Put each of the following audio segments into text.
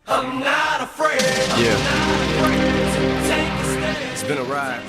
I'm not afraid. It's been a ride.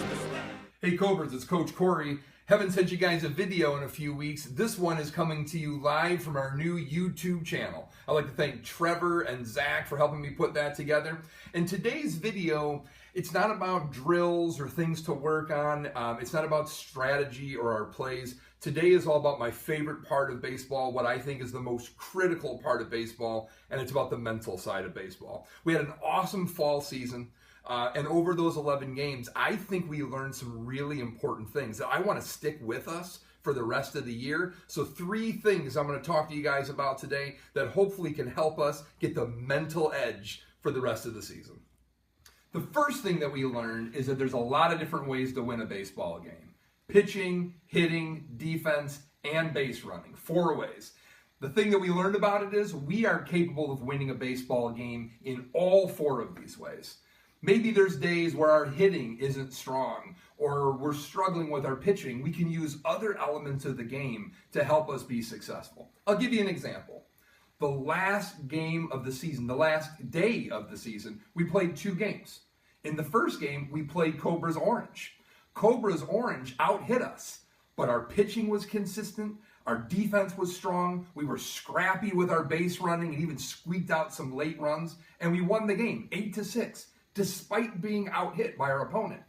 Hey Cobras, it's Coach Corey. Haven't sent you guys a video in a few weeks. This one is coming to you live from our new YouTube channel. I'd like to thank Trevor and Zach for helping me put that together. And today's video, it's not about drills or things to work on. It's not about strategy or our plays. Today is all about my favorite part of baseball, what I think is the most critical part of baseball, and it's about the mental side of baseball. We had an awesome fall season. And over those 11 games, I think we learned some really important things that I want to stick with us for the rest of the year. So 3 things I'm going to talk to you guys about today that hopefully can help us get the mental edge for the rest of the season. The first thing that we learned is that there's a lot of different ways to win a baseball game. Pitching, hitting, defense, and base running. 4 ways. The thing that we learned about it is we are capable of winning a baseball game in all 4 of these ways. Maybe there's days where our hitting isn't strong or we're struggling with our pitching. We can use other elements of the game to help us be successful. I'll give you an example. The last game of the season, the last day of the season, we played 2 games. In the first game, we played Cobras Orange. Cobras Orange out-hit us, but our pitching was consistent. Our defense was strong. We were scrappy with our base running and even squeaked out some late runs, and we won the game 8-6. Despite being out-hit by our opponent.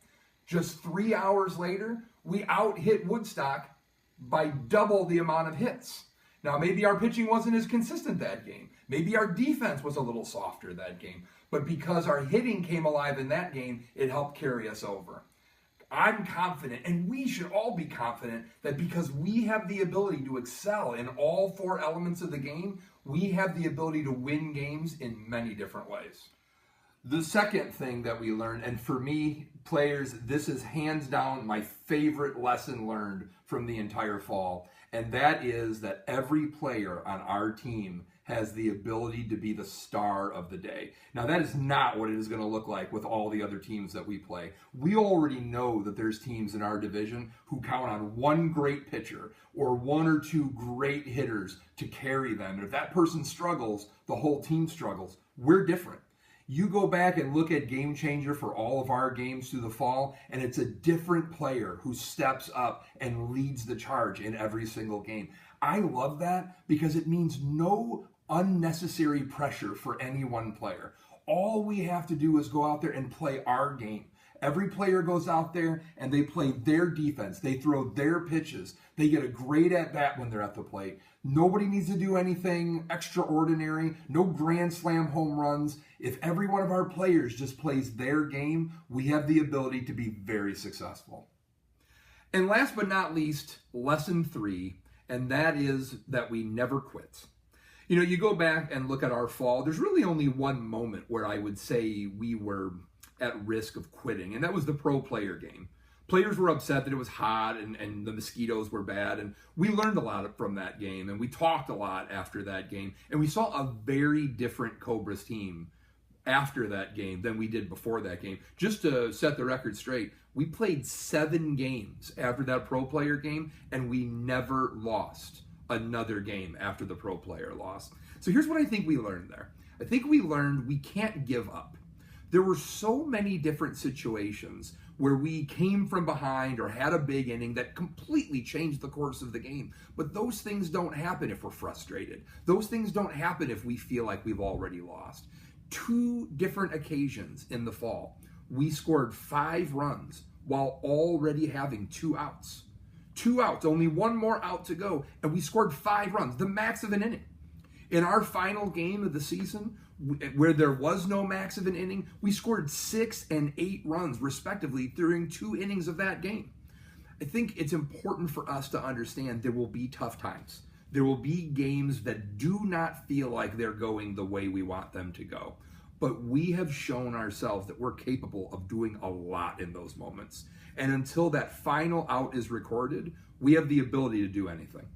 Just 3 hours later, we out-hit Woodstock by double the amount of hits. Now, maybe our pitching wasn't as consistent that game. Maybe our defense was a little softer that game. But because our hitting came alive in that game, it helped carry us over. I'm confident, and we should all be confident, that because we have the ability to excel in all 4 elements of the game, we have the ability to win games in many different ways. The second thing that we learned, and for me, players, this is hands down my favorite lesson learned from the entire fall, and that is that every player on our team has the ability to be the star of the day. Now, that is not what it is going to look like with all the other teams that we play. We already know that there's teams in our division who count on 1 great pitcher or 1 or 2 great hitters to carry them. And if that person struggles, the whole team struggles. We're different. You go back and look at Game Changer for all of our games through the fall, and it's a different player who steps up and leads the charge in every single game. I love that because it means no unnecessary pressure for any one player. All we have to do is go out there and play our game. Every player goes out there and they play their defense. They throw their pitches. They get a great at-bat when they're at the plate. Nobody needs to do anything extraordinary. No grand slam home runs. If every one of our players just plays their game, we have the ability to be very successful. And last but not least, lesson 3, and that is that we never quit. You know, you go back and look at our fall, there's really only one moment where I would say we were at risk of quitting, and that was the pro player game. Players were upset that it was hot and the mosquitoes were bad, and we learned a lot from that game, and we talked a lot after that game, and we saw a very different Cobras team after that game than we did before that game. Just to set the record straight, we played 7 games after that pro player game, and we never lost another game after the pro player loss. So here's what I think we learned there. I think we learned we can't give up. There were so many different situations where we came from behind or had a big inning that completely changed the course of the game. But those things don't happen if we're frustrated. Those things don't happen if we feel like we've already lost. 2 different occasions in the fall, we scored 5 runs while already having 2 outs. 2 outs, only 1 more out to go, and we scored 5 runs, the max of an inning. In our final game of the season, where there was no max of an inning, we scored 6 and 8 runs, respectively, during 2 innings of that game. I think it's important for us to understand there will be tough times. There will be games that do not feel like they're going the way we want them to go. But we have shown ourselves that we're capable of doing a lot in those moments. And until that final out is recorded, we have the ability to do anything.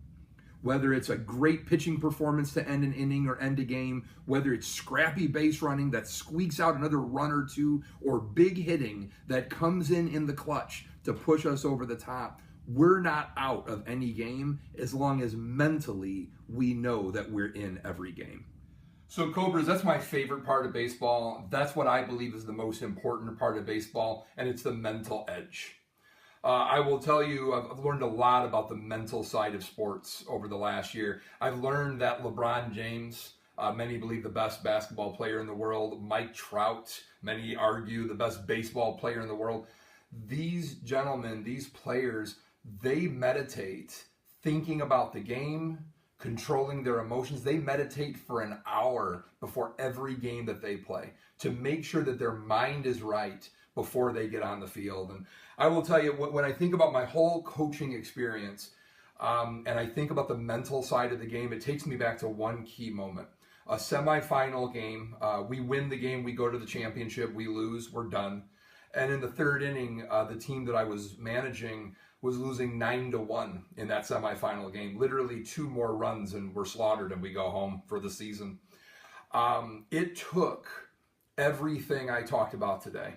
Whether it's a great pitching performance to end an inning or end a game, whether it's scrappy base running that squeaks out another run or 2, or big hitting that comes in the clutch to push us over the top, we're not out of any game as long as mentally we know that we're in every game. So Cobras, that's my favorite part of baseball. That's what I believe is the most important part of baseball, and it's the mental edge. I will tell you, I've learned a lot about the mental side of sports over the last year. I've learned that LeBron James, many believe the best basketball player in the world, Mike Trout, many argue the best baseball player in the world. These gentlemen, these players, they meditate thinking about the game, controlling their emotions. They meditate for an hour before every game that they play to make sure that their mind is right before they get on the field. And I will tell you, when I think about my whole coaching experience, and I think about the mental side of the game, it takes me back to one key moment. A semifinal game, we win the game, we go to the championship, we lose, we're done. And in the third inning, the team that I was managing was losing 9-1 in that semifinal game. Literally 2 more runs and we're slaughtered and we go home for the season. It took everything I talked about today.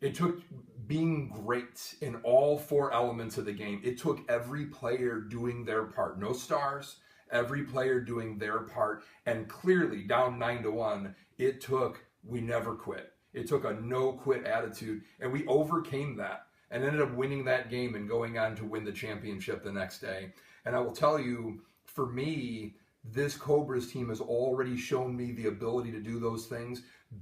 It took being great in all 4 elements of the game. It took every player doing their part. No stars, every player doing their part. And clearly, down 9-1, it took, we never quit. It took a no-quit attitude, and we overcame that and ended up winning that game and going on to win the championship the next day. And I will tell you, for me, this Cobras team has already shown me the ability to do those things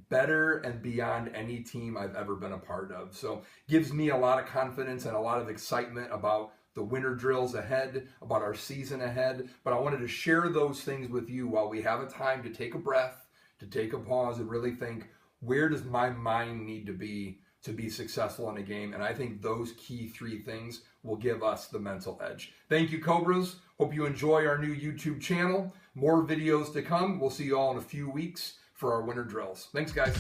better and beyond any team I've ever been a part of. So gives me a lot of confidence and a lot of excitement about the winter drills ahead, about our season ahead. But I wanted to share those things with you while we have a time to take a breath, to take a pause and really think, where does my mind need to be successful in a game? And I think those key 3 things will give us the mental edge. Thank you, Cobras. Hope you enjoy our new YouTube channel. More videos to come. We'll see you all in a few weeks for our winter drills. Thanks, guys.